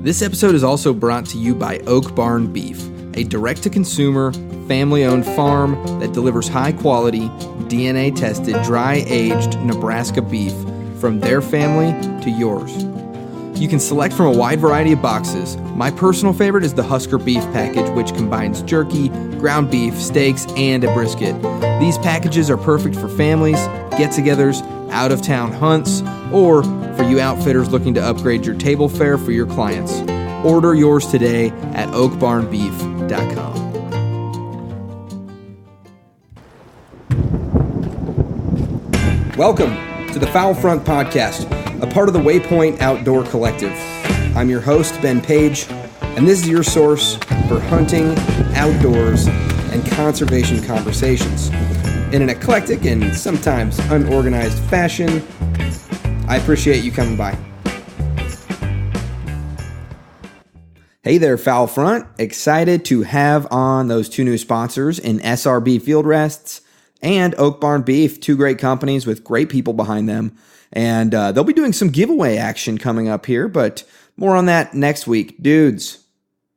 This episode is also brought to you by Oak Barn Beef, a direct-to-consumer, family-owned farm that delivers high-quality, DNA-tested, dry-aged Nebraska beef from their family to yours. You can select from a wide variety of boxes. My personal favorite is the Husker Beef package, which combines jerky, ground beef, steaks, and a brisket. These packages are perfect for families, get-togethers, out-of-town hunts, or for you outfitters looking to upgrade your table fare for your clients. Order yours today at oakbarnbeef.com. Welcome to the Fowl Front Podcast, a part of the Waypoint Outdoor Collective. I'm your host, Ben Page, and this is your source for hunting, outdoors, and conservation conversations. In an eclectic and sometimes unorganized fashion, I appreciate you coming by. Hey there, Fowl Front. Excited to have on those two new sponsors in SRB Field Rests and Oak Barn Beef, two great companies with great people behind them. And they'll be doing some giveaway action coming up here, but more on that next week. Dudes,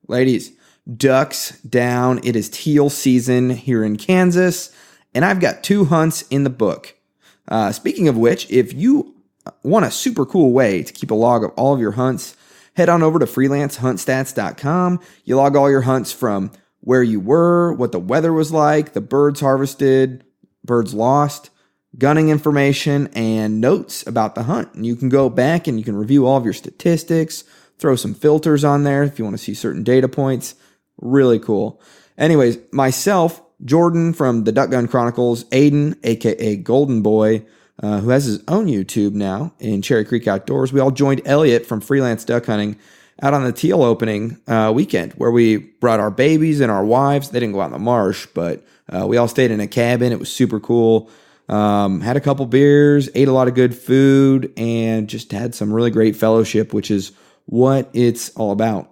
ladies, ducks down. It is teal season here in Kansas, and I've got 2 hunts in the book. Speaking of which, if you want a super cool way to keep a log of all of your hunts, head on over to freelancehuntstats.com. You log all your hunts from where you were, what the weather was like, the birds harvested, birds lost, gunning information, and notes about the hunt. And you can go back and you can review all of your statistics, throw some filters on there if you want to see certain data points. Really cool. Anyways, myself, Jordan from the Duck Gun Chronicles, Aiden, aka Golden Boy, who has his own YouTube now in Cherry Creek Outdoors. We all joined Elliot from Freelance Duck Hunting out on the teal opening weekend, where we brought our babies and our wives. They didn't go out in the marsh, but we all stayed in a cabin. It was super cool. Had a couple beers, ate a lot of good food, and just had some really great fellowship, which is what it's all about.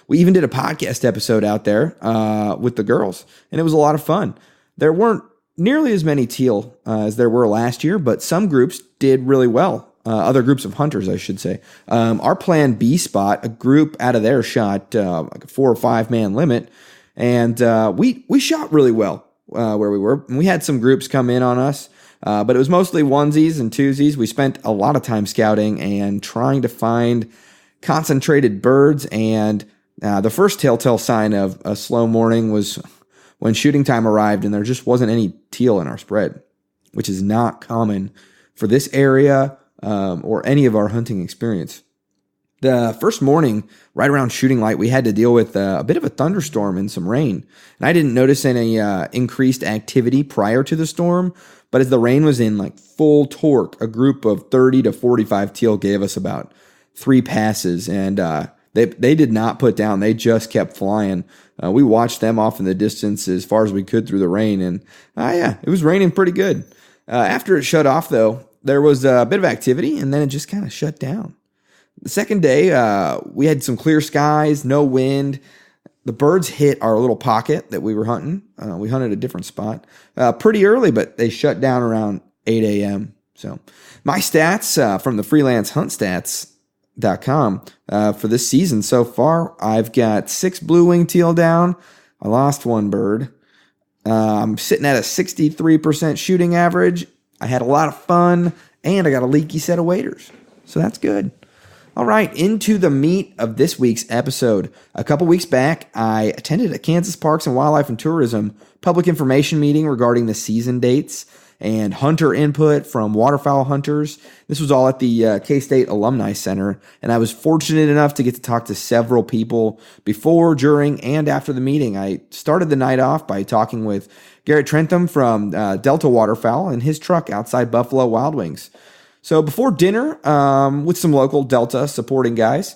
We even did a podcast episode out there with the girls, and it was a lot of fun. There weren't nearly as many teal as there were last year, but some groups did really well. Other groups of hunters, I should say. Our Plan B spot, a group out of there shot like a 4 or 5 man limit, and we shot really well where we were. And we had some groups come in on us, but it was mostly onesies and twosies. We spent a lot of time scouting and trying to find concentrated birds, and the first telltale sign of a slow morning was when shooting time arrived and there just wasn't any teal in our spread, which is not common for this area or any of our hunting experience. The first morning, right around shooting light, we had to deal with a bit of a thunderstorm and some rain. And I didn't notice any increased activity prior to the storm, but as the rain was in like full torque, a group of 30 to 45 teal gave us about 3 passes, and they did not put down. They just kept flying. We watched them off in the distance as far as we could through the rain, and it was raining pretty good. After it shut off, though, there was a bit of activity, and then it just kind of shut down. The second day, we had some clear skies, no wind. The birds hit our little pocket that we were hunting. We hunted a different spot pretty early, but they shut down around 8 a.m. So my stats from the Freelance Hunt Stats.com for this season so far, I've got 6 blue-winged teal down. I lost 1 bird. I'm sitting at a 63% shooting average. I had a lot of fun, and I got a leaky set of waders. So that's good. All right, into the meat of this week's episode. A couple weeks back, I attended a Kansas Parks and Wildlife and Tourism public information meeting regarding the season dates and hunter input from waterfowl hunters. This was all at the K-State Alumni Center, and I was fortunate enough to get to talk to several people before, during, and after the meeting. I started the night off by talking with Garrett Trentham from Delta Waterfowl in his truck outside Buffalo Wild Wings. So before dinner, with some local Delta supporting guys,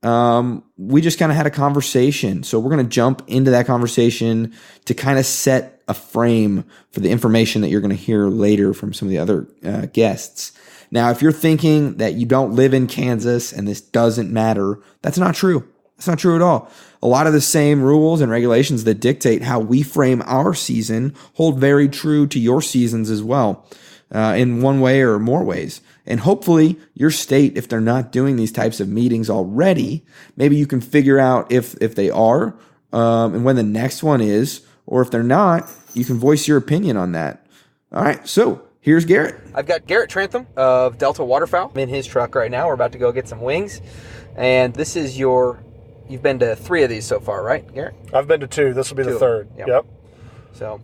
we just kind of had a conversation. So we're going to jump into that conversation to kind of set a frame for the information that you're going to hear later from some of the other guests. Now, if you're thinking that you don't live in Kansas and this doesn't matter, that's not true. That's not true at all. A lot of the same rules and regulations that dictate how we frame our season hold very true to your seasons as well, in one way or more ways. And hopefully your state, if they're not doing these types of meetings already, maybe you can figure out if they are and when the next one is, or if they're not, you can voice your opinion on that. All right, so here's Garrett. I've got Garrett Trantham of Delta Waterfowl. I'm in his truck right now. We're about to go get some wings. And this is you've been to 3 of these so far, right, Garrett? I've been to 2. This will be the 3rd. Yep. So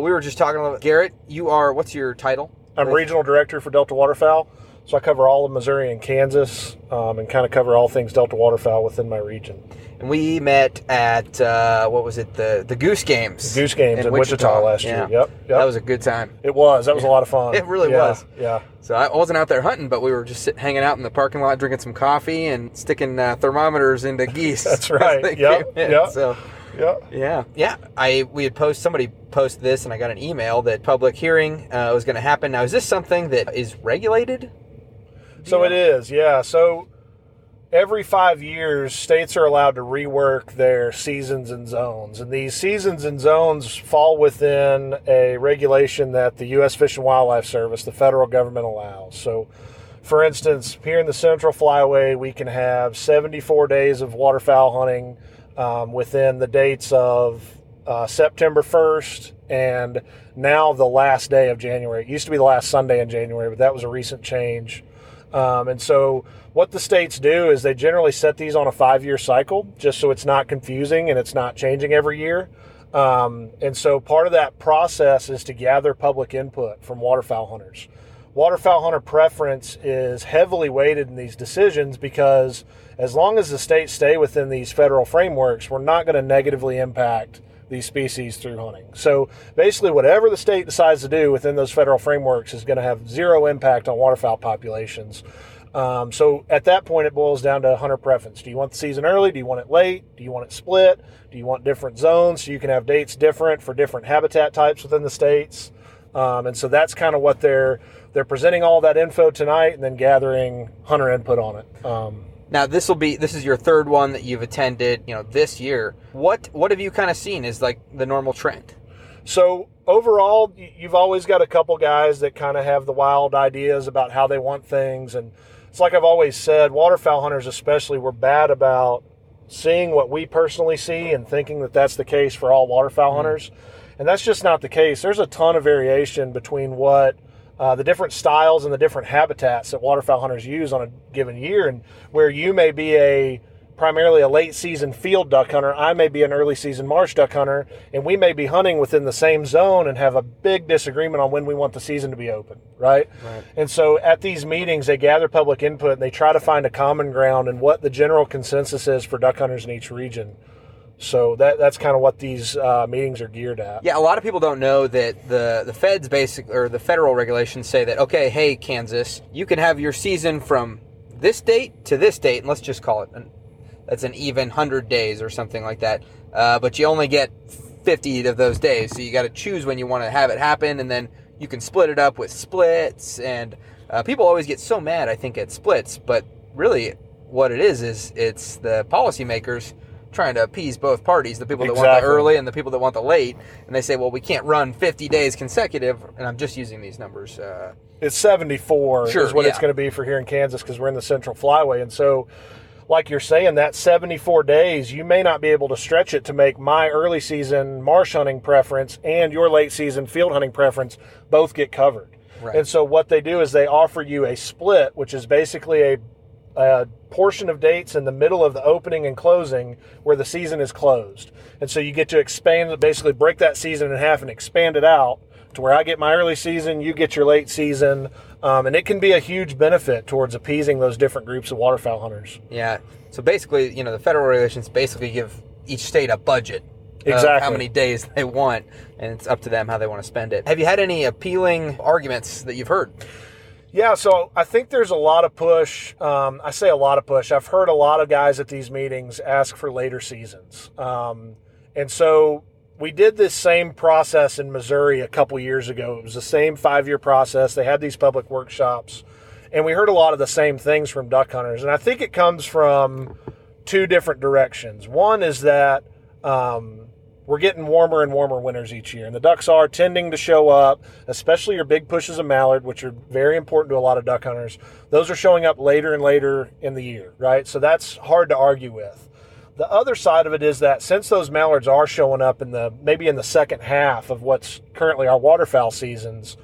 we were just talking about Garrett. What's your title? I'm Regional Director for Delta Waterfowl. So I cover all of Missouri and Kansas and kind of cover all things Delta Waterfowl within my region. And we met at, the Goose Games. The Goose Games in Wichita last year. Yep. That was a good time. It was. That was a lot of fun. It really was. Yeah. So I wasn't out there hunting, but we were just hanging out in the parking lot, drinking some coffee and sticking thermometers into geese. That's right. Yep. So, yeah. Somebody posted this, and I got an email that public hearing was going to happen. Now, is this something that is regulated? So it is, yeah. So every 5 years, states are allowed to rework their seasons and zones. And these seasons and zones fall within a regulation that the U.S. Fish and Wildlife Service, the federal government, allows. So, for instance, here in the Central Flyway, we can have 74 days of waterfowl hunting within the dates of September 1st and now the last day of January. It used to be the last Sunday in January, but that was a recent change. And so what the states do is they generally set these on a 5-year cycle just so it's not confusing and it's not changing every year. And so part of that process is to gather public input from waterfowl hunters. Waterfowl hunter preference is heavily weighted in these decisions because as long as the states stay within these federal frameworks, we're not going to negatively impact these species through hunting. So basically whatever the state decides to do within those federal frameworks is going to have zero impact on waterfowl populations. So at that point it boils down to hunter preference. Do you want the season early? Do you want it late? Do you want it split? Do you want different zones so you can have dates different for different habitat types within the states? And so that's kind of what they're presenting all that info tonight and then gathering hunter input on it. Now, this is your 3rd one that you've attended, this year. What have you kind of seen as like the normal trend? So overall, you've always got a couple guys that kind of have the wild ideas about how they want things. And it's like I've always said, waterfowl hunters especially, we're bad about seeing what we personally see and thinking that that's the case for all waterfowl hunters. And that's just not the case. There's a ton of variation between what the different styles and the different habitats that waterfowl hunters use on a given year, and where you may be primarily a late season field duck hunter, I may be an early season marsh duck hunter, and we may be hunting within the same zone and have a big disagreement on when we want the season to be open, right? And so at these meetings, they gather public input and they try to find a common ground and what the general consensus is for duck hunters in each region. So that's kind of what these meetings are geared at. Yeah, a lot of people don't know that the feds the federal regulations say that, okay, hey, Kansas, you can have your season from this date to this date, and let's just call it that's an even 100 days or something like that. But you only get 50 of those days, so you got to choose when you want to have it happen, and then you can split it up with splits. And people always get so mad, I think, at splits, but really what it is it's the policymakers trying to appease both parties, the people that want the early and the people that want the late. And they say, well, we can't run 50 days consecutive. And I'm just using these numbers. It's 74 is what it's going to be for here in Kansas because we're in the Central Flyway. And so, like you're saying, that 74 days, you may not be able to stretch it to make my early season marsh hunting preference and your late season field hunting preference both get covered. Right. And so what they do is they offer you a split, which is basically a portion of dates in the middle of the opening and closing where the season is closed. And so you get to expand, basically break that season in half and expand it out to where I get my early season, you get your late season. And it can be a huge benefit towards appeasing those different groups of waterfowl hunters. Yeah. So basically, the federal regulations basically give each state a budget. Exactly. Of how many days they want, and it's up to them how they want to spend it. Have you had any appealing arguments that you've heard? Yeah, so I think there's a lot of push. I say a lot of push. I've heard a lot of guys at these meetings ask for later seasons. And so we did this same process in Missouri a couple years ago. It was the same 5-year process. They had these public workshops, and we heard a lot of the same things from duck hunters. And I think it comes from 2 different directions. One is that we're getting warmer and warmer winters each year, and the ducks are tending to show up, especially your big pushes of mallard, which are very important to a lot of duck hunters. Those are showing up later and later in the year, right? So that's hard to argue with. The other side of it is that since those mallards are showing up maybe in the second half of what's currently our waterfowl seasons,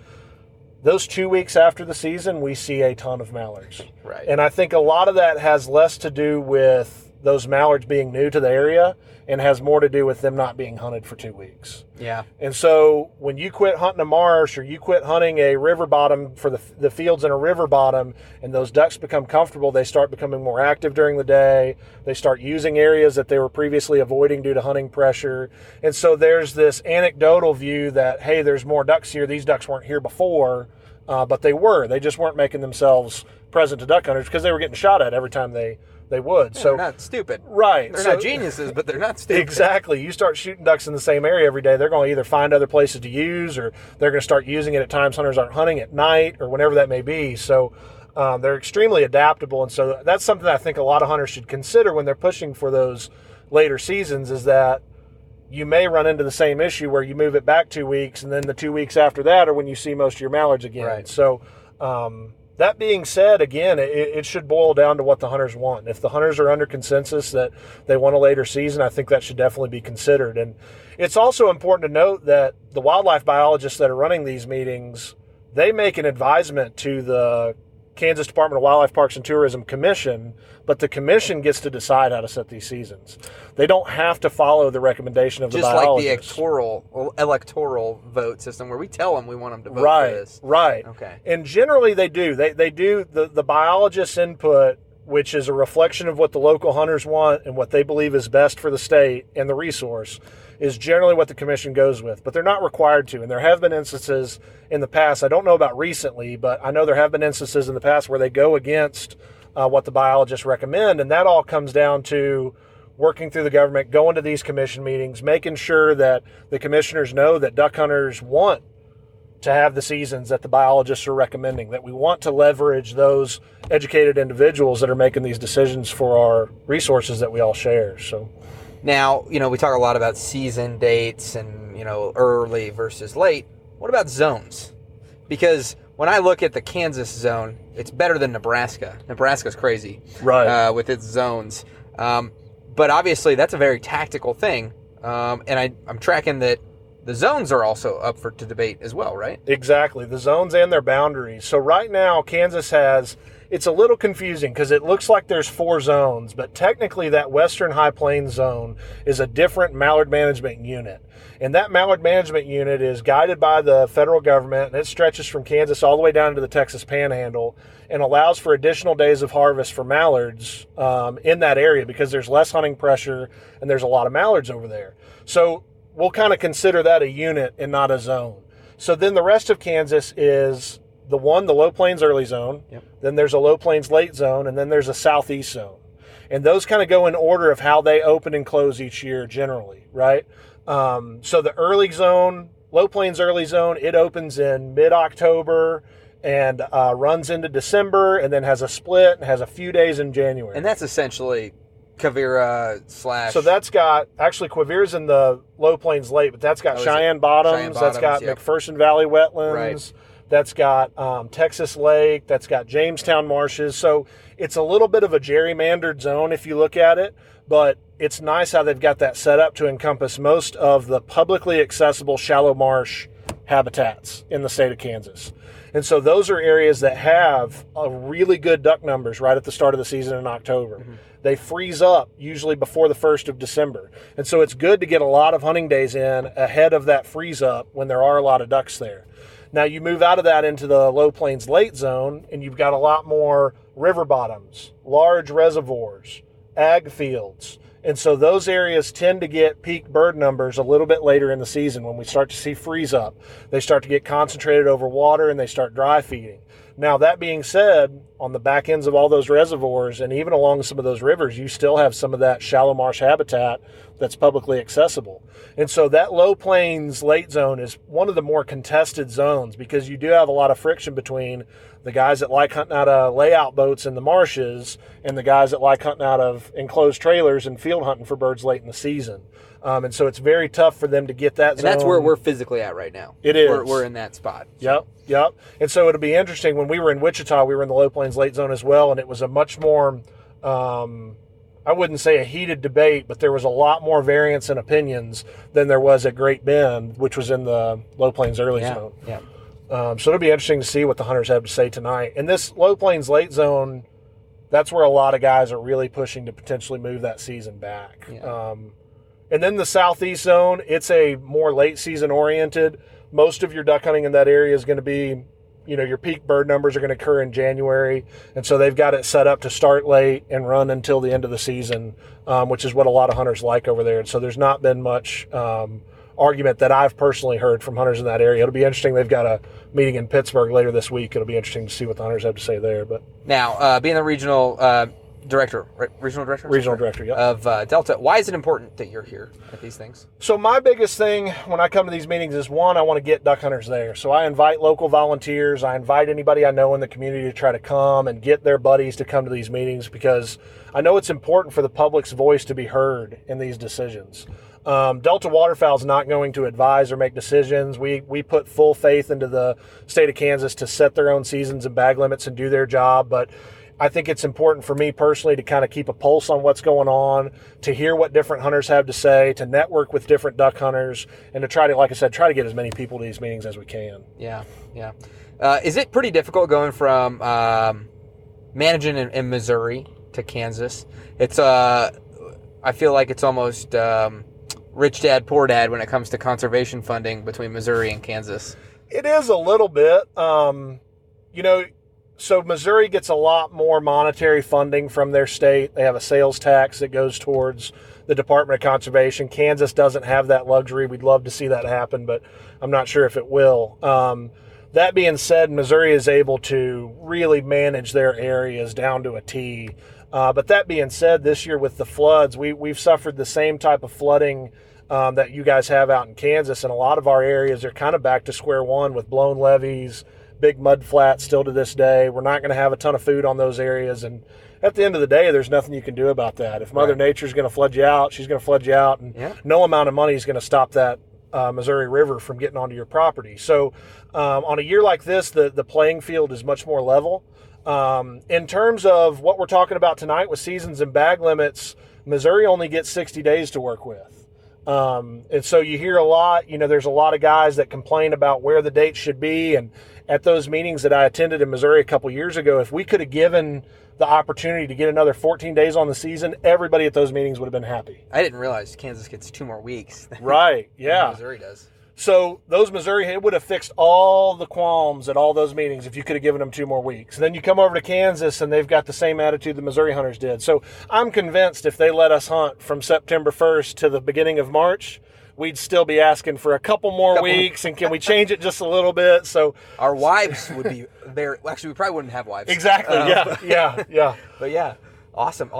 those 2 weeks after the season, we see a ton of mallards. Right. And I think a lot of that has less to do with those mallards being new to the area and has more to do with them not being hunted for 2 weeks. Yeah. And so when you quit hunting a marsh or you quit hunting a river bottom for the fields in a river bottom and those ducks become comfortable, they start becoming more active during the day. They start using areas that they were previously avoiding due to hunting pressure. And so there's this anecdotal view that, hey, there's more ducks here. These ducks weren't here before, but they were. They just weren't making themselves present to duck hunters because they were getting shot at every time they would. Yeah, so they're not stupid. Right. They're not geniuses, but they're not stupid. Exactly. You start shooting ducks in the same area every day, they're going to either find other places to use or they're going to start using it at times hunters aren't hunting at night or whenever that may be. So they're extremely adaptable. And so that's something that I think a lot of hunters should consider when they're pushing for those later seasons is that you may run into the same issue where you move it back 2 weeks and then the 2 weeks after that are when you see most of your mallards again. Right. So that being said, again, it should boil down to what the hunters want. If the hunters are under consensus that they want a later season, I think that should definitely be considered. And it's also important to note that the wildlife biologists that are running these meetings, they make an advisement to the Kansas Department of Wildlife Parks and Tourism Commission, but the commission gets to decide how to set these seasons. They don't have to follow the recommendation of the biologists. Just like the electoral vote system where we tell them we want them to vote Right, for this. right. Okay. And generally they do. They do the biologists' input, which is a reflection of what the local hunters want and what they believe is best for the state and the resource, is generally what the commission goes with. But they're not required to. And there have been instances in the past, I don't know about recently, but I know there have been instances in the past where they go against what the biologists recommend. And that all comes down to working through the government, going to these commission meetings, making sure that the commissioners know that duck hunters want to have the seasons that the biologists are recommending, that we want to leverage those educated individuals that are making these decisions for our resources that we all share. So now, we talk a lot about season dates and, early versus late. What about zones? Because when I look at the Kansas zone, it's better than Nebraska. Nebraska's crazy, right, with its zones. But obviously, that's a very tactical thing. And I'm tracking that the zones are also up to debate as well, right? Exactly. The zones and their boundaries. So right now, Kansas it's a little confusing because it looks like there's 4 zones, but technically that Western High Plains zone is a different mallard management unit. And that mallard management unit is guided by the federal government, and it stretches from Kansas all the way down to the Texas Panhandle and allows for additional days of harvest for mallards in that area because there's less hunting pressure and there's a lot of mallards over there. So we'll kind of consider that a unit and not a zone. So then the rest of Kansas is the Low Plains early zone, yep. Then there's a Low Plains late zone, and then there's a southeast zone. And those kind of go in order of how they open and close each year generally, right? So the early zone, Low Plains early zone, it opens in mid-October and runs into December and then has a split and has a few days in January. And that's essentially Quivira / So that's got, actually Quivira's in the Low Plains late, but that's got Cheyenne Bottoms, that's got yep. McPherson Valley Wetlands, right. That's got Texas Lake, that's got Jamestown Marshes. So it's a little bit of a gerrymandered zone if you look at it, but it's nice how they've got that set up to encompass most of the publicly accessible shallow marsh habitats in the state of Kansas. And so those are areas that have a really good duck numbers right at the start of the season in October. Mm-hmm. They freeze up usually before the 1st of December. And so it's good to get a lot of hunting days in ahead of that freeze up when there are a lot of ducks there. Now you move out of that into the Low Plains late zone and you've got a lot more river bottoms, large reservoirs, ag fields. And so those areas tend to get peak bird numbers a little bit later in the season when we start to see freeze up. They start to get concentrated over water and they start dry feeding. Now, that being said, on the back ends of all those reservoirs and even along some of those rivers, you still have some of that shallow marsh habitat that's publicly accessible. And so that Low Plains late zone is one of the more contested zones because you do have a lot of friction between the guys that like hunting out of layout boats in the marshes, and the guys that like hunting out of enclosed trailers and field hunting for birds late in the season. And so it's very tough for them to get that zone. And that's where we're physically at right now. It is. We're in that spot. Yep. And so it'll be interesting. When we were in Wichita, we were in the Low Plains late zone as well, and it was a much more, I wouldn't say a heated debate, but there was a lot more variance in opinions than there was at Great Bend, which was in the Low Plains early zone. Yeah. So it'll be interesting to see what the hunters have to say tonight. And this Low Plains late zone, that's where a lot of guys are really pushing to potentially move that season back. Yeah. And then the southeast zone, it's a more late season oriented. Most of your duck hunting in that area is going to be, your peak bird numbers are going to occur in January. And so they've got it set up to start late and run until the end of the season, which is what a lot of hunters like over there. And so there's not been much argument that I've personally heard from hunters in that area. It'll be interesting. They've got a meeting in Pittsburgh later this week. It'll be interesting to see what the hunters have to say there. But now, being the regional director, yeah, of Delta, why is it important that you're here at these things? So my biggest thing when I come to these meetings is, one, I want to get duck hunters there. So I invite local volunteers. I invite anybody I know in the community to try to come and get their buddies to come to these meetings, because I know it's important for the public's voice to be heard in these decisions. Delta Waterfowl is not going to advise or make decisions. We put full faith into the state of Kansas to set their own seasons and bag limits and do their job, but I think it's important for me personally to kind of keep a pulse on what's going on, to hear what different hunters have to say, to network with different duck hunters, and to try to, like I said, try to get as many people to these meetings as we can. Yeah. Is it pretty difficult going from managing in Missouri to Kansas? It's I feel like it's almost rich dad, poor dad when it comes to conservation funding between Missouri and Kansas. It is a little bit. So Missouri gets a lot more monetary funding from their state. They have a sales tax that goes towards the Department of Conservation. Kansas doesn't have that luxury. We'd love to see that happen, but I'm not sure if it will. That being said, Missouri is able to really manage their areas down to a T. But that being said, this year with the floods, we've suffered the same type of flooding that you guys have out in Kansas, and a lot of our areas are kind of back to square one with blown levees, big mud flats still to this day. We're not going to have a ton of food on those areas, and at the end of the day, there's nothing you can do about that. If Mother Nature's going to flood you out, she's going to flood you out, and no amount of money is going to stop that Missouri River from getting onto your property. So on a year like this, the playing field is much more level. In terms of what we're talking about tonight with seasons and bag limits, Missouri only gets 60 days to work with. And so you hear a lot, there's a lot of guys that complain about where the dates should be. And at those meetings that I attended in Missouri a couple years ago, if we could have given the opportunity to get another 14 days on the season, everybody at those meetings would have been happy. I didn't realize Kansas gets 2 more weeks. Right, yeah. Missouri does. So those Missouri, it would have fixed all the qualms at all those meetings if you could have given them 2 more weeks. Then you come over to Kansas and they've got the same attitude the Missouri hunters did. So I'm convinced if they let us hunt from September 1st to the beginning of March, we'd still be asking for a couple more weeks, and can we change it just a little bit? So our wives would be there. Actually, we probably wouldn't have wives. Exactly. Yeah. But yeah, awesome.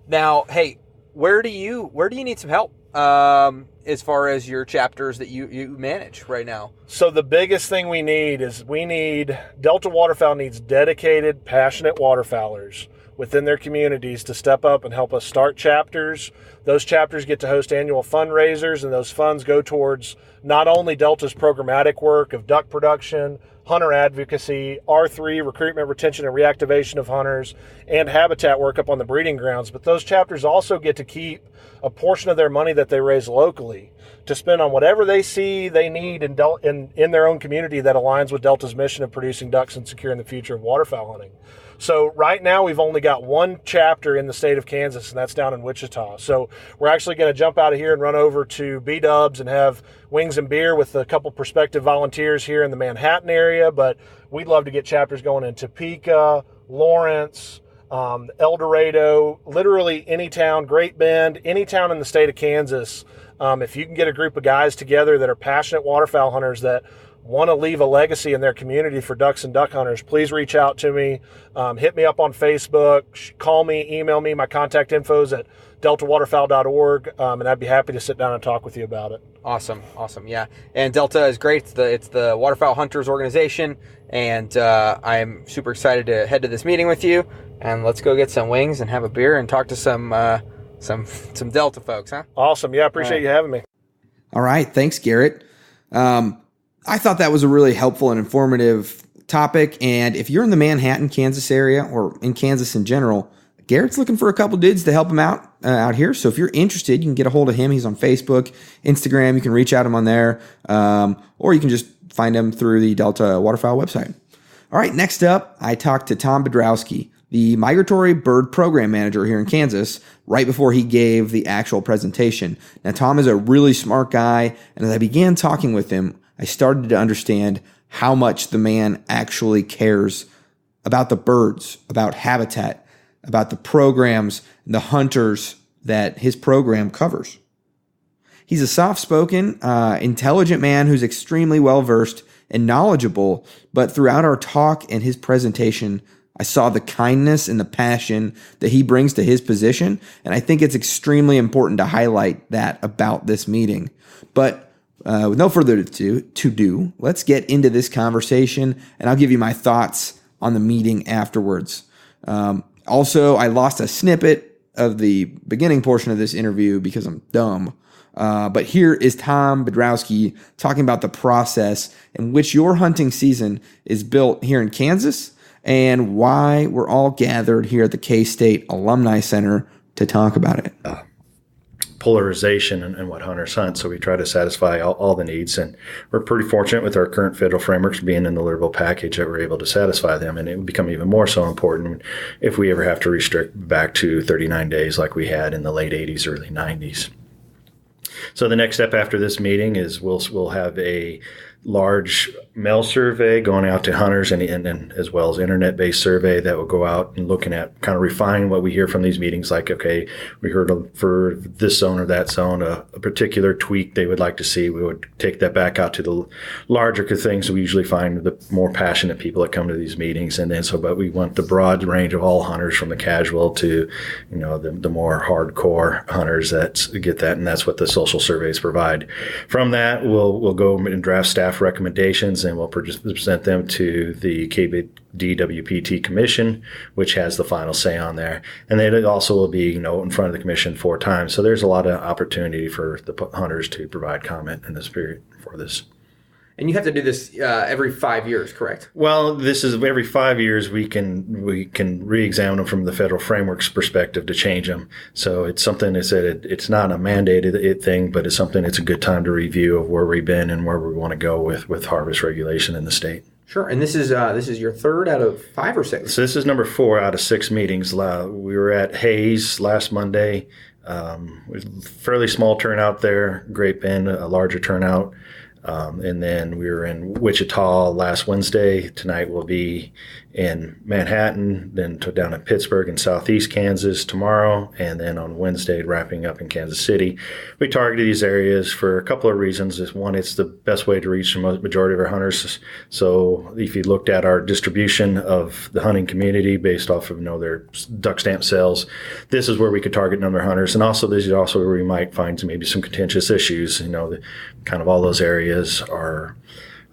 Now, hey, where do you need some help as far as your chapters that you manage right now? So the biggest thing we need Delta Waterfowl needs dedicated, passionate waterfowlers within their communities to step up and help us start chapters. Those chapters get to host annual fundraisers, and those funds go towards not only Delta's programmatic work of duck production, hunter advocacy, R3, recruitment, retention, and reactivation of hunters, and habitat work up on the breeding grounds, but those chapters also get to keep a portion of their money that they raise locally to spend on whatever they see they need in their own community that aligns with Delta's mission of producing ducks and securing the future of waterfowl hunting. So right now we've only got 1 chapter in the state of Kansas, and that's down in Wichita. So we're actually going to jump out of here and run over to B-Dubs and have wings and beer with a couple prospective volunteers here in the Manhattan area. But we'd love to get chapters going in Topeka, Lawrence, El Dorado, literally any town, Great Bend, any town in the state of Kansas. If you can get a group of guys together that are passionate waterfowl hunters that want to leave a legacy in their community for ducks and duck hunters, please reach out to me. Hit me up on Facebook, call me, email me. My contact info is at deltawaterfowl.org, and I'd be happy to sit down and talk with you about it. Awesome. Yeah. And Delta is great. It's the Waterfowl Hunters organization, and I'm super excited to head to this meeting with you. And let's go get some wings and have a beer and talk to some Delta folks, huh? Awesome. Yeah, I appreciate you having me. All right. Thanks, Garrett. I thought that was a really helpful and informative topic. And if you're in the Manhattan, Kansas area, or in Kansas in general, Garrett's looking for a couple dudes to help him out here. So if you're interested, you can get a hold of him. He's on Facebook, Instagram. You can reach out to him on there, or you can just find him through the Delta Waterfowl website. All right, next up, I talked to Tom Bedrowski, the Migratory Bird Program Manager here in Kansas, right before he gave the actual presentation. Now, Tom is a really smart guy, and as I began talking with him, I started to understand how much the man actually cares about the birds, about habitat, about the programs and the hunters that his program covers. He's a soft-spoken, intelligent man who's extremely well-versed and knowledgeable, but throughout our talk and his presentation, I saw the kindness and the passion that he brings to his position, and I think it's extremely important to highlight that about this meeting. But with no further ado, let's get into this conversation, and I'll give you my thoughts on the meeting afterwards. Also, I lost a snippet of the beginning portion of this interview because I'm dumb. But here is Tom Bedrowski talking about the process in which your hunting season is built here in Kansas and why we're all gathered here at the K-State Alumni Center to talk about it. Polarization and what hunters hunt, so we try to satisfy all the needs, and we're pretty fortunate with our current federal frameworks being in the liberal package that we're able to satisfy them, and it would become even more so important if we ever have to restrict back to 39 days like we had in the late 80s, early 90s. So the next step after this meeting is we'll have a large mail survey going out to hunters and as well as internet-based survey that will go out and looking at kind of refining what we hear from these meetings. Like, okay, we heard for this zone or that zone, a particular tweak they would like to see. We would take that back out to the larger things. We usually find the more passionate people that come to these meetings. And then but we want the broad range of all hunters from the casual to, the more hardcore hunters that get that. And that's what the social surveys provide. From that, we'll go and draft staff recommendations, and we'll present them to the KBDWPT Commission, which has the final say on there. And then it also will be, in front of the commission 4 times. So there's a lot of opportunity for the hunters to provide comment in this period for this. And you have to do this every 5 years, correct? Well, this is every 5 years we can re-examine them from the federal framework's perspective to change them. So it's something that said it's not a mandated thing, but it's something. It's a good time to review of where we've been and where we want to go with harvest regulation in the state. Sure, and this is your 3rd out of 5 or 6. So this is number 4 out of 6 meetings. We were at Hayes last Monday. Fairly small turnout there. Great Bend, a larger turnout. And then we were in Wichita last Wednesday. Tonight we'll be in Manhattan, then down in Pittsburgh and Southeast Kansas tomorrow, and then on Wednesday wrapping up in Kansas City. We targeted these areas for a couple of reasons. One, it's the best way to reach the majority of our hunters. So if you looked at our distribution of the hunting community based off of their duck stamp sales, this is where we could target number of hunters. And also this is also where we might find maybe some contentious issues. Kind of all those areas are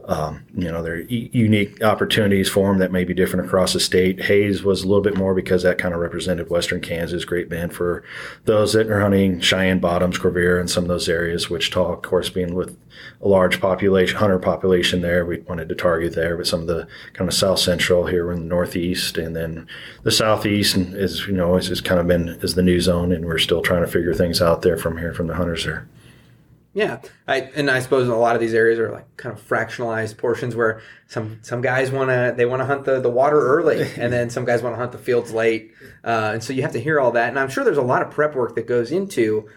there are unique opportunities for them that may be different across the state. Hayes was a little bit more because that kind of represented Western Kansas. Great Bend for those that are hunting Cheyenne Bottoms, Corvera, and some of those areas. Wichita, of course, being with a large hunter population there, we wanted to target there. But some of the kind of South Central here in the Northeast, and then the Southeast, is kind of been as the new zone, and we're still trying to figure things out there from the hunters there. Yeah, I suppose a lot of these areas are like kind of fractionalized portions where some guys want to hunt the water early, and then some guys want to hunt the fields late, and so you have to hear all that. And I'm sure there's a lot of prep work that goes into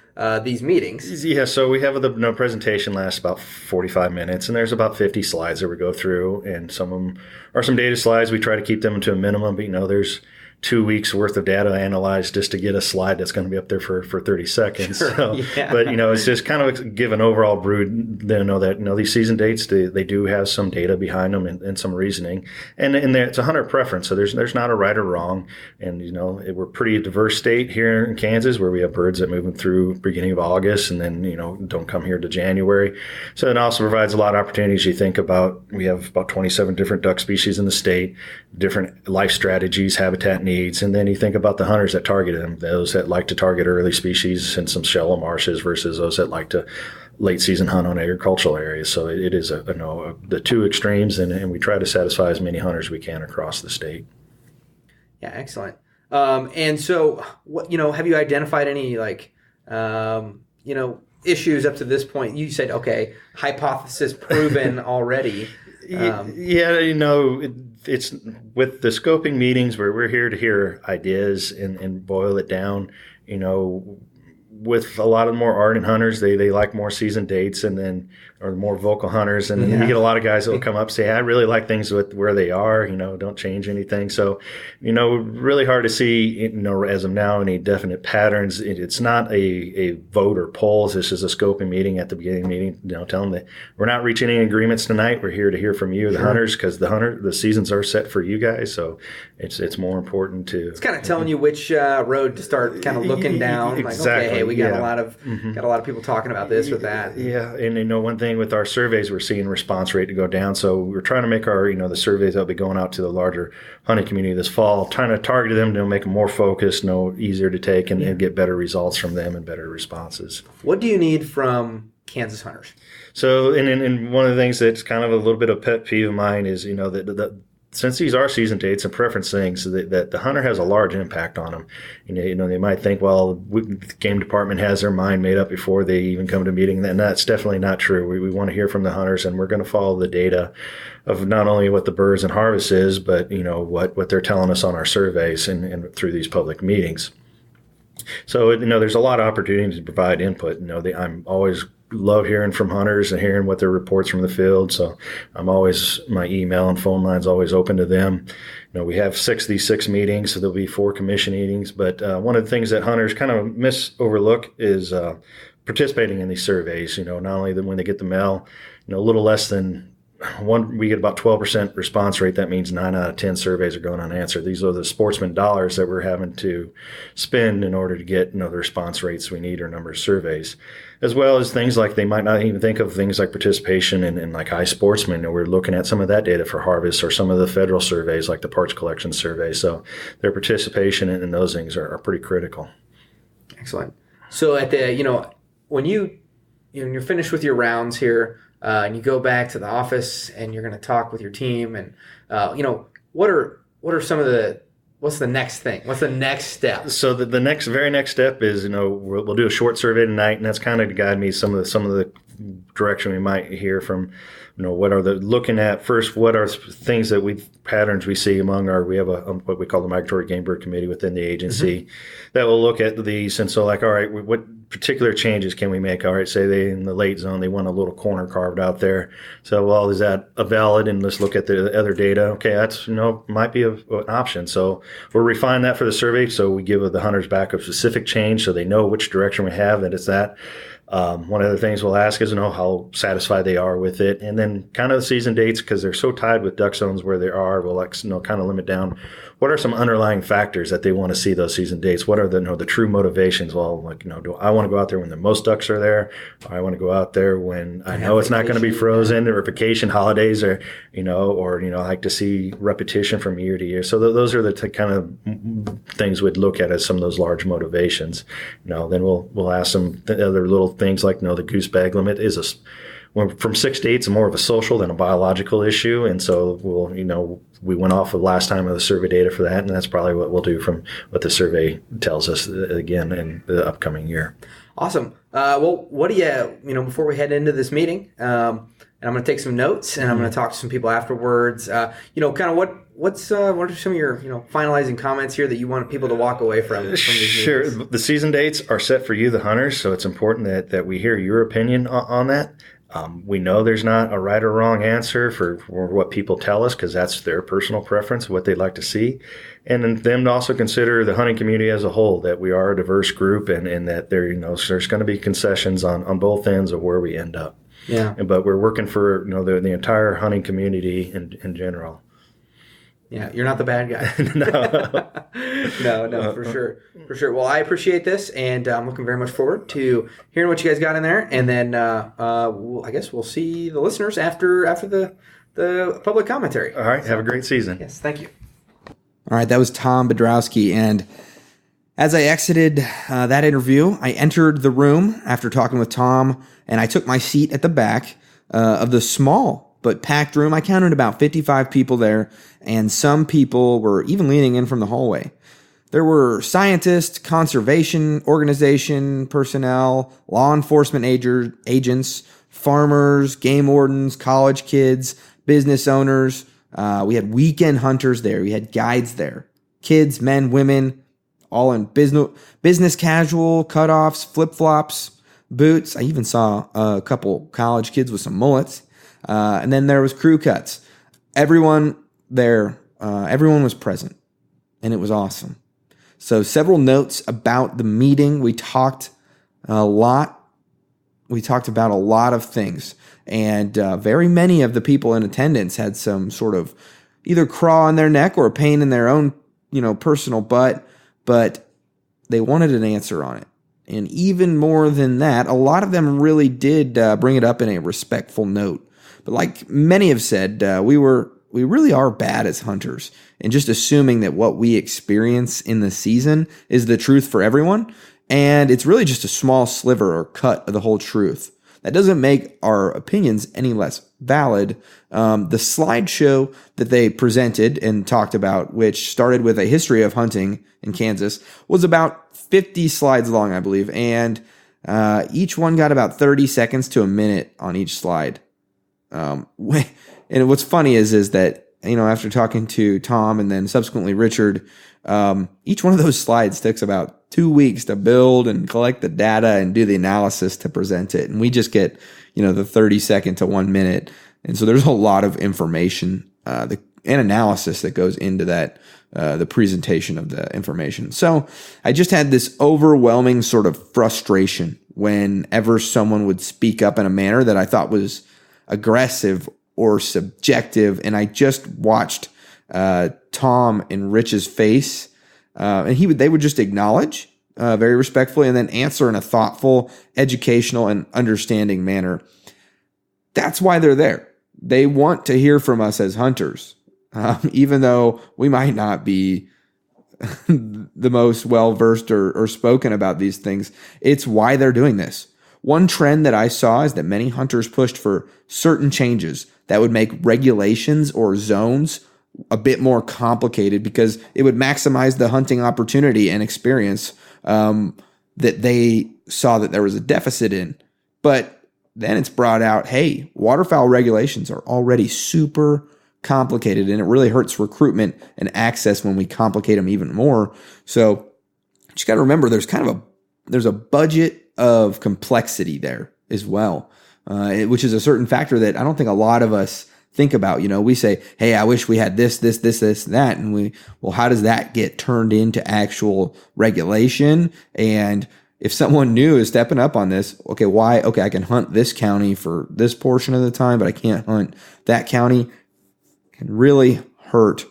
these meetings. Yeah, so we have the presentation lasts about 45 minutes, and there's about 50 slides that we go through, and some of them are some data slides. We try to keep them to a minimum, but there's 2 weeks worth of data analyzed just to get a slide that's going to be up there for 30 seconds. Sure, so, yeah. But, it's just kind of give an overall brood. They know that, these season dates, they do have some data behind them and some reasoning. And it's a hunter preference. So there's not a right or wrong. And, we're a pretty diverse state here in Kansas where we have birds that move through beginning of August and then, don't come here to January. So it also provides a lot of opportunities. You think about, we have about 27 different duck species in the state, different life strategies, habitat needs. And then you think about the hunters that target them, those that like to target early species in some shallow marshes versus those that like to late season hunt on agricultural areas. So it is the two extremes, and we try to satisfy as many hunters as we can across the state. Yeah, excellent. And so, what have you identified any issues up to this point? You said, okay, hypothesis proven already. It's with the scoping meetings where we're here to hear ideas and boil it down. With a lot of more ardent hunters, they like more season dates, and then or more vocal hunters, and then you get a lot of guys that will come up and say, I really like things with where they are, don't change anything. So, really hard to see, as of now, any definite patterns. It's not a vote or polls. This is a scoping meeting at the beginning of the meeting, tell them that we're not reaching any agreements tonight. We're here to hear from you, the hunters, because the seasons are set for you guys. So it's more important to. It's kind of telling you which road to start kind of looking down. Exactly. Like, okay, hey, we got a lot of people talking about this or that. Yeah, and one thing with our surveys, we're seeing response rate to go down. So we're trying to make our, the surveys that'll be going out to the larger hunting community this fall, trying to target them to make them more focused, easier to take, and get better results from them and better responses. What do you need from Kansas hunters? So, and one of the things that's kind of a little bit of pet peeve of mine is, since these are season dates and preference things, that the hunter has a large impact on them. They might think, well, the game department has their mind made up before they even come to a meeting, and that's definitely not true. We want to hear from the hunters, and we're going to follow the data of not only what the birds and harvest is, but what they're telling us on our surveys and through these public meetings. So there's a lot of opportunities to provide input. I'm always love hearing from hunters and hearing what their reports from the field. So my email and phone line's always open to them. We have these six meetings, so there'll be 4 commission meetings. But one of the things that hunters kind of overlook is participating in these surveys. Not only when they get the mail, a little less than we get about 12% response rate. That means 9 out of 10 surveys are going unanswered. These are the sportsman dollars that we're having to spend in order to get the response rates we need or number of surveys, as well as things like they might not even think of things like participation in like iSportsman. We're looking at some of that data for harvest or some of the federal surveys like the parts collection survey. So their participation in those things are pretty critical. Excellent. So at the when you're finished with your rounds here. And you go back to the office and you're going to talk with your team and, what are some of what's the next thing? What's the next step? So the very next step is, we'll do a short survey tonight, and that's kind of to guide me some of the direction we might hear from, what are looking at first, what are things that patterns we see among we have what we call the Migratory Game Bird Committee within the agency that will look at these. And so all right, what particular changes can we make? All right, say they in the late zone, they want a little corner carved out there. So, well, is that a valid? And let's look at the other data. Okay, that's, might be an option. So we'll refine that for the survey. So we give the hunters back a specific change so they know which direction we have, that it's that. One of the things we'll ask is how satisfied they are with it, and then kind of the season dates, because they're so tied with duck zones where they are. We'll kind of limit down what are some underlying factors that they want to see those season dates. What are the true motivations? Well, do I want to go out there when the most ducks are there? Or I want to go out there when I know it's not going to be frozen, or vacation, holidays, or I like to see repetition from year to year. So those are the kind of things we'd look at as some of those large motivations. Then we'll ask some other little things like, the goose bag limit is from 6 to 8 is more of a social than a biological issue. And so we went off of last time of the survey data for that. And that's probably what we'll do from what the survey tells us again in the upcoming year. Awesome. Well, what do you, before we head into this meeting, and I'm going to take some notes and I'm going to talk to some people afterwards, kind of what are some of your, finalizing comments here that you want people to walk away from these Sure. meetings? The season dates are set for you, the hunters. So it's important that we hear your opinion on that. We know there's not a right or wrong answer for what people tell us, because that's their personal preference, what they'd like to see. And then them to also consider the hunting community as a whole, that we are a diverse group, and that there's going to be concessions on both ends of where we end up. Yeah. But we're working for the entire hunting community in general. Yeah, you're not the bad guy. No. No, for sure. Well, I appreciate this, and I'm looking very much forward to hearing what you guys got in there, and then I guess we'll see the listeners after the public commentary. All right, have a great season. Yes, thank you. All right, that was Tom Bedrowski, and as I exited that interview, I entered the room after talking with Tom, and I took my seat at the back of the small but packed room. I counted about 55 people there, and some people were even leaning in from the hallway. There were scientists, conservation organization personnel, law enforcement agents, farmers, game wardens, college kids, business owners. We had weekend hunters there. We had guides there. Kids, men, women, all in business casual, cutoffs, flip-flops, boots. I even saw a couple college kids with some mullets. And then there was crew cuts. Everyone there, everyone was present, and it was awesome. So several notes about the meeting. We talked a lot. We talked about a lot of things, and very many of the people in attendance had some sort of either craw in their neck or a pain in their own, personal butt, but they wanted an answer on it. And even more than that, a lot of them really did bring it up in a respectful note. But like many have said, we really are bad as hunters, and just assuming that what we experience in the season is the truth for everyone, and it's really just a small sliver or cut of the whole truth. That doesn't make our opinions any less valid. The slideshow that they presented and talked about, which started with a history of hunting in Kansas, was about 50 slides long, I believe, and each one got about 30 seconds to a minute on each slide. And what's funny is that, after talking to Tom and then subsequently Richard, each one of those slides takes about 2 weeks to build and collect the data and do the analysis to present it. And we just get, the 30-second to 1 minute. And so there's a lot of information, and analysis that goes into that, the presentation of the information. So I just had this overwhelming sort of frustration whenever someone would speak up in a manner that I thought was aggressive or subjective, and I just watched Tom and Rich's face, and they would just acknowledge very respectfully and then answer in a thoughtful, educational, and understanding manner. That's why they're there. They want to hear from us as hunters, even though we might not be the most well-versed or spoken about these things. It's why they're doing this. One trend that I saw is that many hunters pushed for certain changes that would make regulations or zones a bit more complicated because it would maximize the hunting opportunity and experience that they saw that there was a deficit in. But then it's brought out, hey, waterfowl regulations are already super complicated, and it really hurts recruitment and access when we complicate them even more. So you just got to remember there's a budget of complexity there as well, which is a certain factor that I don't think a lot of us think about. We say, hey, I wish we had this, that. And how does that get turned into actual regulation? And if someone new is stepping up on this, okay, why? Okay, I can hunt this county for this portion of the time, but I can't hunt that county. It can really hurt,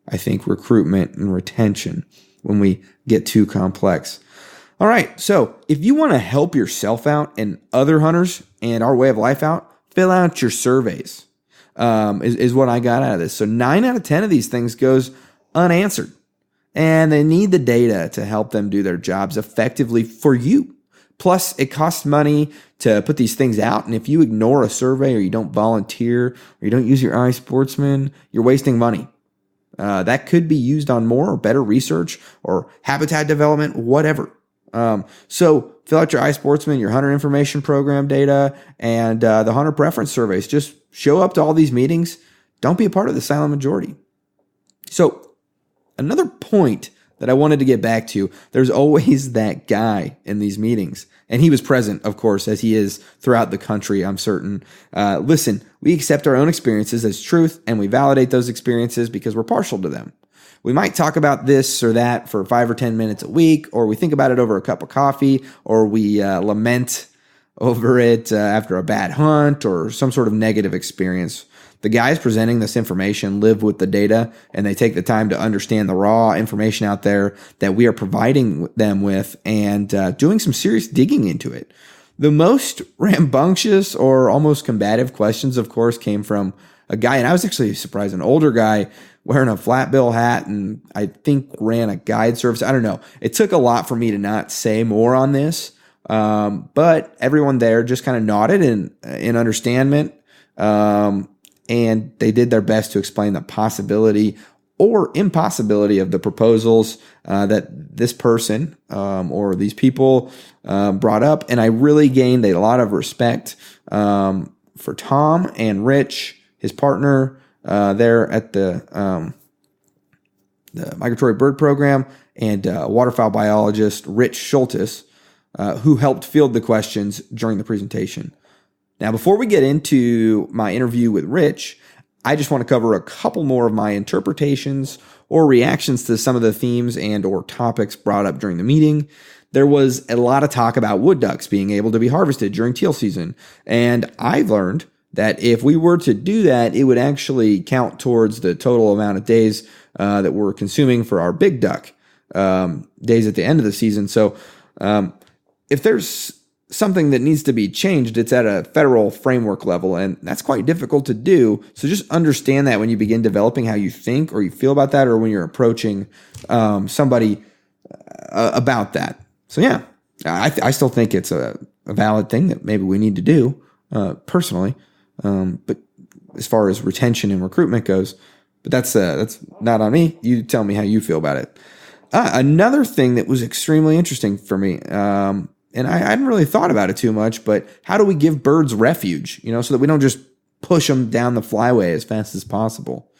I think, recruitment and retention when we get too complex. All right, so if you want to help yourself out and other hunters and our way of life out, fill out your surveys, is what I got out of this. So 9 out of 10 of these things goes unanswered, and they need the data to help them do their jobs effectively for you. Plus, it costs money to put these things out, and if you ignore a survey or you don't volunteer or you don't use your iSportsman, you're wasting money. That could be used on more or better research or habitat development, whatever. So fill out your iSportsman, your hunter information program data, and the hunter preference surveys. Just show up to all these meetings. Don't be a part of the silent majority. So another point that I wanted to get back to. There's always that guy in these meetings. And he was present, of course, as he is throughout the country, I'm certain. Listen, we accept our own experiences as truth, and we validate those experiences because we're partial to them. We might talk about this or that for 5 or 10 minutes a week, or we think about it over a cup of coffee, or we lament over it after a bad hunt or some sort of negative experience. The guys presenting this information live with the data, and they take the time to understand the raw information out there that we are providing them with and doing some serious digging into it. The most rambunctious or almost combative questions, of course, came from a guy, and I was actually surprised, an older guy wearing a flat bill hat and I think ran a guide service. I don't know. It took a lot for me to not say more on this, but everyone there just kind of nodded in understandment. And they did their best to explain the possibility or impossibility of the proposals that this person or these people brought up. And I really gained a lot of respect for Tom and Rich, his partner there at the Migratory Bird Program, and waterfowl biologist Rich Schultes, who helped field the questions during the presentation. Now, before we get into my interview with Rich, I just want to cover a couple more of my interpretations or reactions to some of the themes and or topics brought up during the meeting. There was a lot of talk about wood ducks being able to be harvested during teal season, and I learned that if we were to do that, it would actually count towards the total amount of days that we're consuming for our big duck days at the end of the season. So if there's something that needs to be changed, it's at a federal framework level, and that's quite difficult to do. So just understand that when you begin developing how you think or you feel about that, or when you're approaching somebody about that. So yeah, I still think it's a valid thing that maybe we need to do personally. But as far as retention and recruitment goes, but that's not on me. You tell me how you feel about it. Another thing that was extremely interesting for me, and I hadn't really thought about it too much, but how do we give birds refuge, so that we don't just push them down the flyway as fast as possible?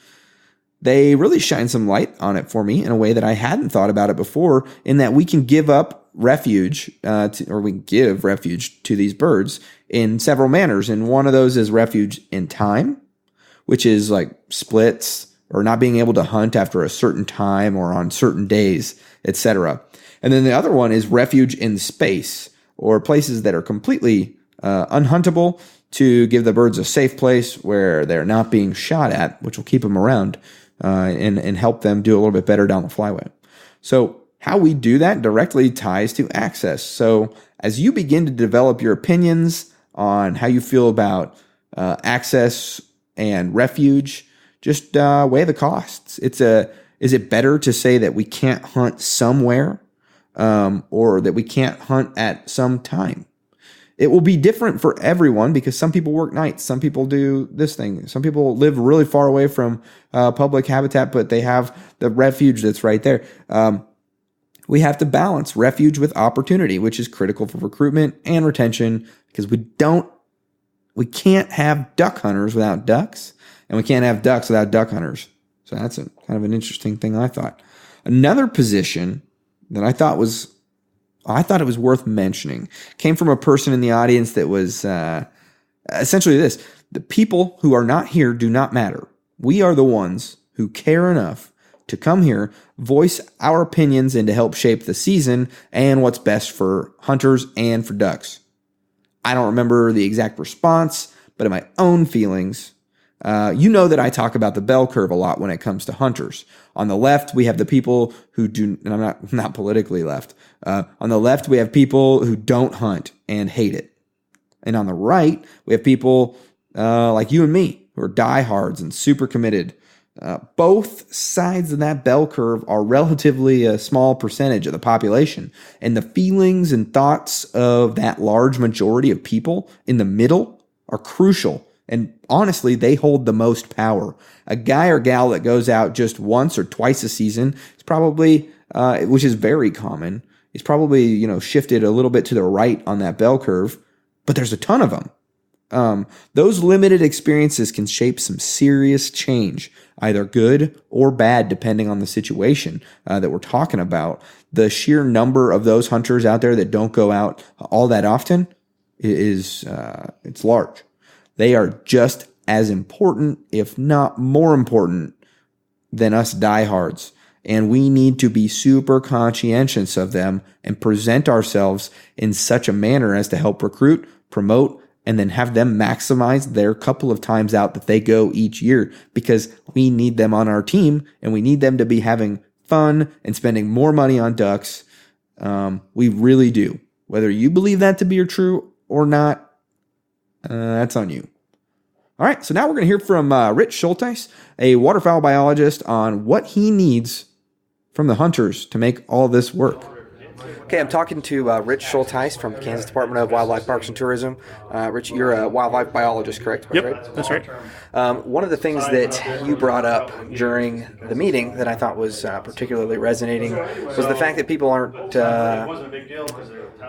They really shine some light on it for me in a way that I hadn't thought about it before, in that we can give up refuge, or we can give refuge to these birds in several manners. And one of those is refuge in time, which is like splits or not being able to hunt after a certain time or on certain days, etc. And then the other one is refuge in space, or places that are completely unhuntable, to give the birds a safe place where they're not being shot at, which will keep them around and help them do a little bit better down the flyway. So how we do that directly ties to access. So as you begin to develop your opinions on how you feel about access and refuge, just weigh the costs. Is it better to say that we can't hunt somewhere, or that we can't hunt at some time? It will be different for everyone, because some people work nights, some people do this thing, some people live really far away from public habitat, but they have the refuge that's right there. We have to balance refuge with opportunity, which is critical for recruitment and retention, because we can't have duck hunters without ducks, and we can't have ducks without duck hunters. So that's kind of an interesting thing, I thought. Another position that I thought it was worth mentioning came from a person in the audience that was essentially this: the people who are not here do not matter. We are the ones who care enough to come here, voice our opinions, and to help shape the season and what's best for hunters and for ducks. I don't remember the exact response, but in my own feelings, that I talk about the bell curve a lot when it comes to hunters. On the left, we have the people who do, and I'm not politically left. On the left, we have people who don't hunt and hate it. And on the right, we have people like you and me, who are diehards and super committed. Both sides of that bell curve are relatively a small percentage of the population, and the feelings and thoughts of that large majority of people in the middle are crucial, and honestly, they hold the most power. A guy or gal that goes out just once or twice a season is probably, which is very common, is probably shifted a little bit to the right on that bell curve, but there's a ton of them. Those limited experiences can shape some serious change, either good or bad, depending on the situation that we're talking about. The sheer number of those hunters out there that don't go out all that often is it's large. They are just as important, if not more important, than us diehards. And we need to be super conscientious of them and present ourselves in such a manner as to help recruit, promote, and then have them maximize their couple of times out that they go each year, because we need them on our team and we need them to be having fun and spending more money on ducks. We really do. Whether you believe that to be true or not, that's on you. All right, so now we're going to hear from Rich Schulteis, a waterfowl biologist, on what he needs from the hunters to make all this work. Okay, I'm talking to Rich Schulteis from the Kansas Department of Wildlife, Parks, and Tourism. Rich, you're a wildlife biologist, correct? Yep, right? that's right. One of the things that you brought up during the meeting that I thought was particularly resonating was the fact that people aren't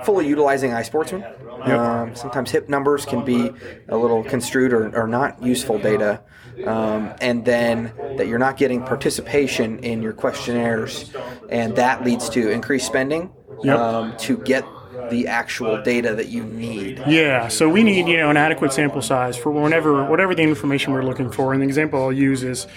fully utilizing iSportsman. Sometimes HIP numbers can be a little construed or not useful data. And then that you're not getting participation in your questionnaires, and that leads to increased spending to get the actual data that you need. Yeah, so we need an adequate sample size for whatever the information we're looking for. And the example I'll use is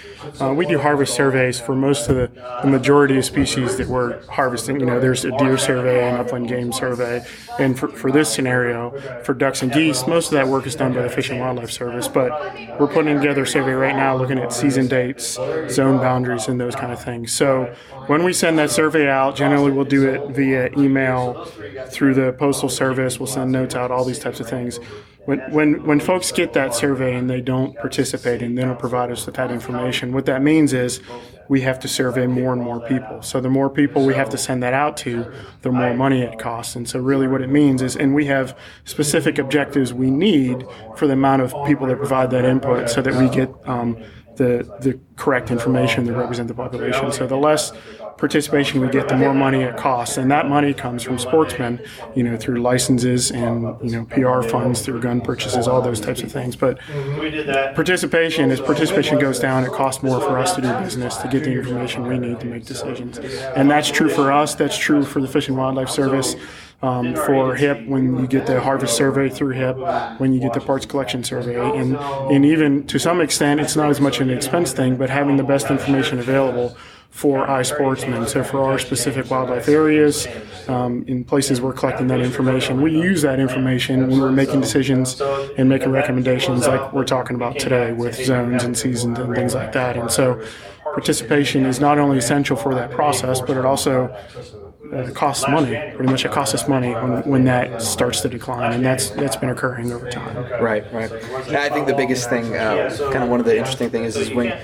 we do harvest surveys for most of the majority of species that we're harvesting. There's a deer survey, an upland game survey, and for this scenario, for ducks and geese, most of that work is done by the Fish and Wildlife Service. But we're putting together a survey right now looking at season dates, zone boundaries, and those kind of things. So when we send that survey out, generally we'll do it via email through the Postal Service. We'll send notes out, all these types of things. When folks get that survey and they don't participate and they don't provide us with that information, what that means is we have to survey more and more people. So the more people we have to send that out to, the more money it costs. And so really what it means is, and we have specific objectives we need for the amount of people that provide that input so that we get the correct information that represent the population. So the less participation we get, the more money it costs, and that money comes from sportsmen, through licenses and PR funds, through gun purchases, all those types of things. But participation, as participation goes down, it costs more for us to do business, to get the information we need to make decisions, and that's true for us. That's true for the Fish and Wildlife Service. For HIP, when you get the harvest survey through HIP, when you get the parts collection survey, and even to some extent, it's not as much an expense thing, but having the best information available for iSportsmen. So for our specific wildlife areas, in places we're collecting that information, we use that information when we're making decisions and making recommendations like we're talking about today with zones and seasons and things like that. And so participation is not only essential for that process, but it also costs money. Pretty much it costs us money when that starts to decline, and that's been occurring over time. Right. Yeah, I think the biggest thing, kind of one of the interesting things is when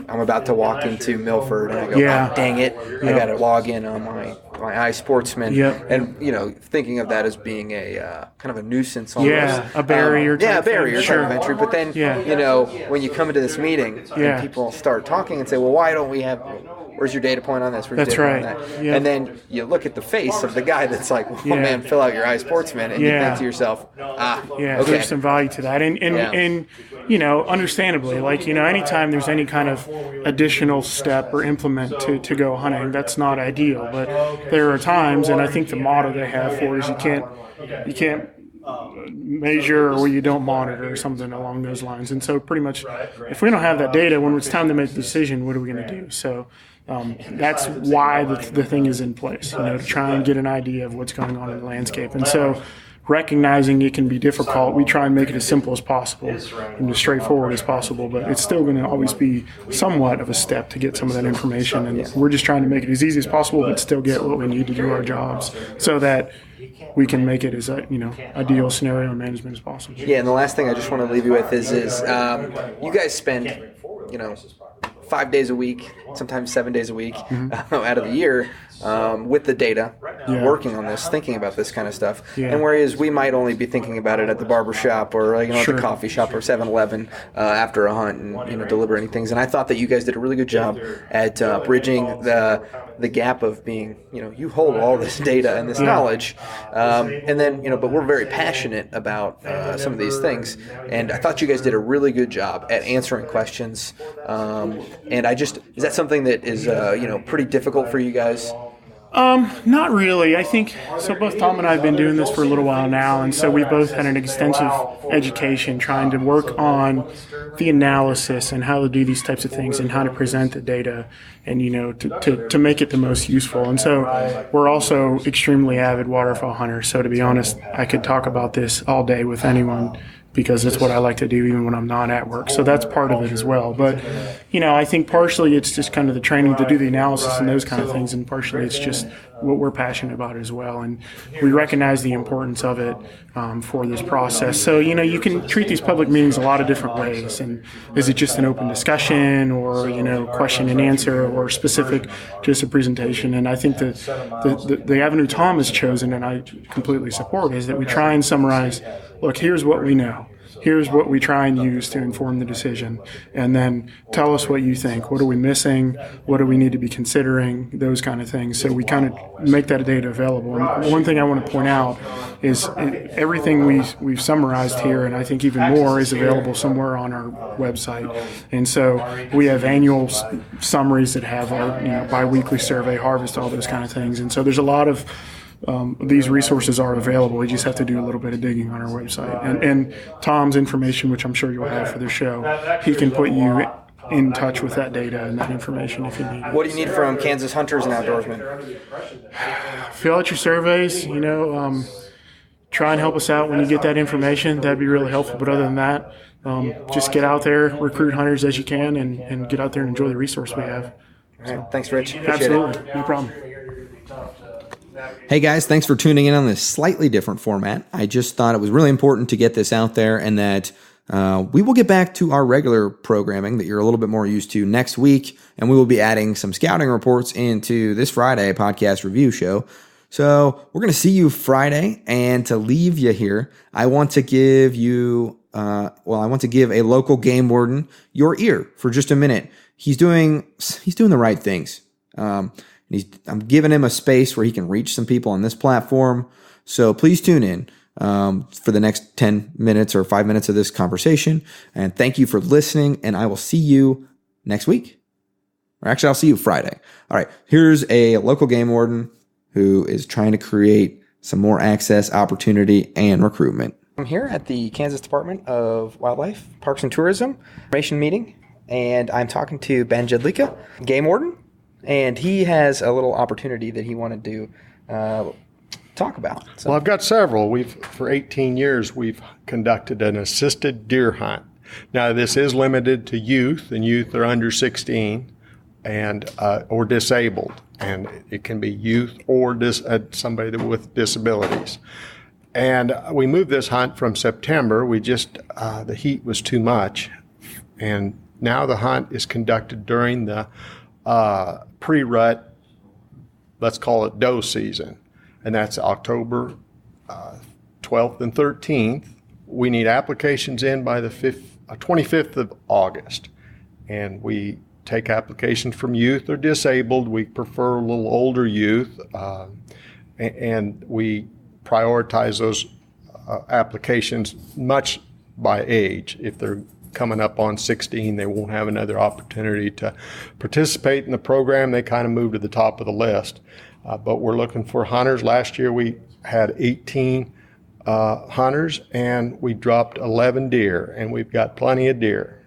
I'm about to walk into Milford and I go, oh, dang it, I got to log in on my iSportsman, and thinking of that as being a kind of a nuisance almost. A barrier. A barrier sure. type of entry. But then, when you come into this meeting, and people start talking and say, well, why don't we have? Where's your data point on this? Where's That's your right. data point on that? Yeah. And then you look at the face of the guy that's like, oh man, fill out your iSportsman, and you think to yourself, okay. There's some value to that, and understandably, anytime there's any kind of additional step or implement to go hunting, that's not ideal. But there are times, and I think the motto they have for is you can't measure or you don't monitor or something along those lines. And so pretty much if we don't have that data, when it's time to make a decision, what are we going to do? So that's why the thing is in place, to try and get an idea of what's going on in the landscape. And so recognizing it can be difficult, we try and make it as simple as possible and as straightforward as possible, but it's still going to always be somewhat of a step to get some of that information, and we're just trying to make it as easy as possible but still get what we need to do our jobs so that we can make it as ideal scenario management as possible. Yeah, and the last thing I just want to leave you with is you guys spend 5 days a week, sometimes 7 days a week out of the year with the data, working on this, thinking about this kind of stuff. Yeah. And whereas we might only be thinking about it at the barber shop or at the coffee shop or 7-Eleven after a hunt and deliberating things. And I thought that you guys did a really good job at bridging the the gap of being, you hold all this data and this knowledge, and then, but we're very passionate about some of these things. And I thought you guys did a really good job at answering questions. And is that something that is, pretty difficult for you guys? Not really. I think so. Both Tom and I have been doing this for a little while now, and so we both had an extensive education trying to work on the analysis and how to do these types of things and how to present the data, and to make it the most useful. And so we're also extremely avid waterfowl hunters. So to be honest, I could talk about this all day with anyone, because it's what I like to do even when I'm not at work. So that's part of it as well. But, I think partially it's just kind of the training to do the analysis and those kind of things, and partially it's just what we're passionate about as well. And we recognize the importance of it for this process. So, you can treat these public meetings a lot of different ways. And is it just an open discussion, or, question and answer, or specific, just a presentation? And I think the avenue Tom has chosen, and I completely support, is that we try and summarize, look, here's what we know. Here's what we try and use to inform the decision. And then tell us what you think. What are we missing? What do we need to be considering? Those kind of things. So we kind of make that data available. And one thing I want to point out is everything we've summarized here, and I think even more, is available somewhere on our website. And so we have annual summaries that have our biweekly survey, harvest, all those kind of things. And so there's a lot of these resources are available. We just have to do a little bit of digging on our website. And Tom's information, which I'm sure you'll have for the show, he can put you in touch with that data and that information if you need it. What do you need from Kansas hunters and outdoorsmen? Fill out your surveys, try and help us out when you get that information. That'd be really helpful. But other than that, just get out there, recruit hunters as you can, and get out there and enjoy the resource we have. All right. Thanks, Rich. Appreciate Absolutely. it. No problem. Hey guys, thanks for tuning in on this slightly different format. I just thought it was really important to get this out there, and that we will get back to our regular programming that you're a little bit more used to next week, and we will be adding some scouting reports into this Friday podcast review show. So we're going to see you Friday, and to leave you here, I want to give you, I want to give a local game warden your ear for just a minute. He's doing the right things. I'm giving him a space where he can reach some people on this platform. So please tune in for the next 10 minutes or 5 minutes of this conversation. And thank you for listening. And I will see you next week. Or actually, I'll see you Friday. All right. Here's a local game warden who is trying to create some more access, opportunity, and recruitment. I'm here at the Kansas Department of Wildlife, Parks and Tourism information meeting. And I'm talking to Ben Jedlicka, game warden. And he has a little opportunity that he wanted to talk about. So. Well, I've got several. For 18 years, we've conducted an assisted deer hunt. Now, this is limited to youth, and youth are under 16 and or disabled. And it can be youth or somebody with disabilities. And we moved this hunt from September. We just, the heat was too much. And now the hunt is conducted during the pre-rut, let's call it doe season, and that's October 12th and 13th. We need applications in by the 25th of August, and we take applications from youth or disabled. We prefer a little older youth, and we prioritize those applications much by age. If they're coming up on 16, they won't have another opportunity to participate in the program. They kind of move to the top of the list. But we're looking for hunters. Last year we had 18 hunters, and we dropped 11 deer, and we've got plenty of deer.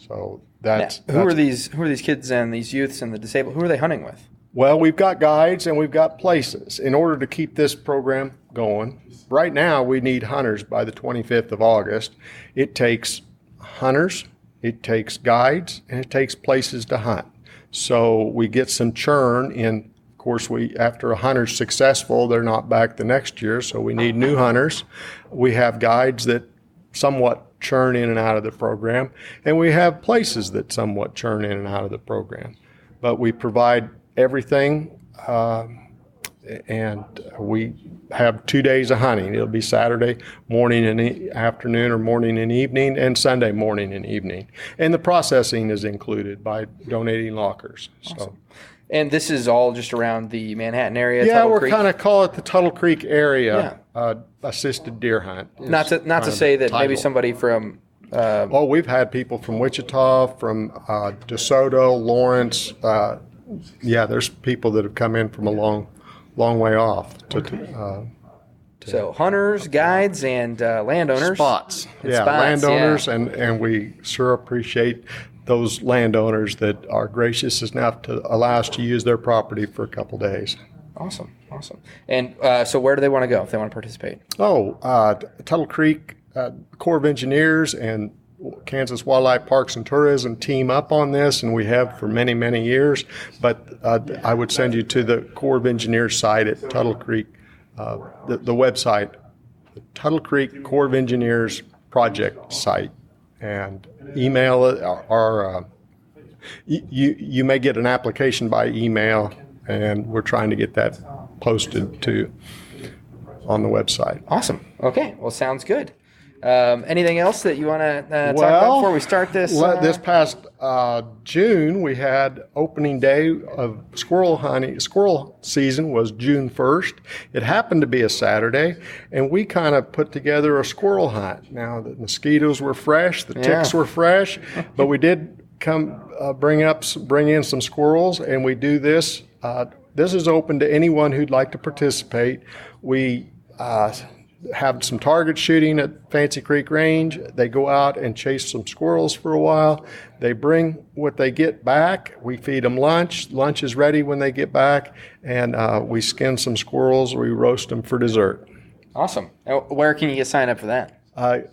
So who are these kids and these youths and the disabled? Who are they hunting with? Well, we've got guides and we've got places. In order to keep this program going, right now we need hunters by the 25th of August. It takes hunters, it takes guides, and it takes places to hunt. So we get some churn in. Of course, after a hunter's successful, they're not back the next year, so we need new hunters. We have guides that somewhat churn in and out of the program, and we have places that somewhat churn in and out of the program. But we provide everything, and we have 2 days of hunting. It'll be Saturday morning and afternoon, or morning and evening, and Sunday morning and evening. And the processing is included by donating lockers. Awesome. And this is all just around the Manhattan area. Yeah, Tuttle we're Creek? kind of call it the Tuttle Creek area assisted deer hunt. is Not to kind of say the that maybe title. somebody from Oh, we've had people from Wichita, from DeSoto, Lawrence. There's people that have come in from a long way off. so hunters, guides, and landowners. Spots. And Yeah, spots, landowners, yeah. and we sure appreciate those landowners that are gracious enough to allow us to use their property for a couple days. Awesome. And so where do they want to go if they want to participate? Tuttle Creek Corps of Engineers and Kansas Wildlife Parks and Tourism team up on this, and we have for many, many years. But I would send you to the Corps of Engineers site at Tuttle Creek, the website, the Tuttle Creek Corps of Engineers project site, and email it, or you may get an application by email, and we're trying to get that posted on the website. Awesome. Okay. Well, sounds good. Anything else that you want to talk about before we start this? This past June, we had opening day of squirrel hunting. Squirrel season was June 1st. It happened to be a Saturday, and we kind of put together a squirrel hunt. Now, the mosquitoes were fresh, the ticks were fresh, but we did bring in some squirrels, and we do this. This is open to anyone who'd like to participate. We have some target shooting at Fancy Creek Range. They go out and chase some squirrels for a while. They bring what they get back. We feed them lunch. Lunch is ready when they get back, and we skin some squirrels. We roast them for dessert. Awesome. Where can you get signed up for that?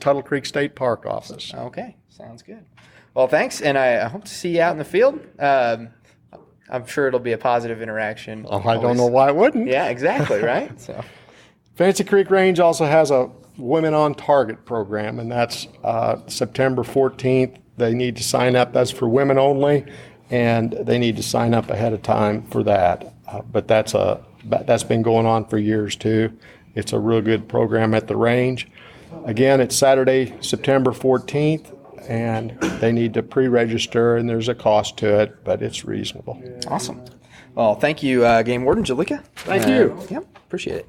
Tuttle Creek State Park office. Okay. Sounds good. Well, thanks, and I hope to see you out in the field. I'm sure it'll be a positive interaction. Oh, I don't know why it wouldn't. Yeah, exactly, right? So. Fancy Creek Range also has a Women on Target program, and that's September 14th. They need to sign up. That's for women only, and they need to sign up ahead of time for that. But that's been going on for years too. It's a real good program at the range. Again, it's Saturday, September 14th, and they need to pre-register, and there's a cost to it, but it's reasonable. Awesome. Well, thank you, Game Warden Jalika. Thank you. Yep, appreciate it.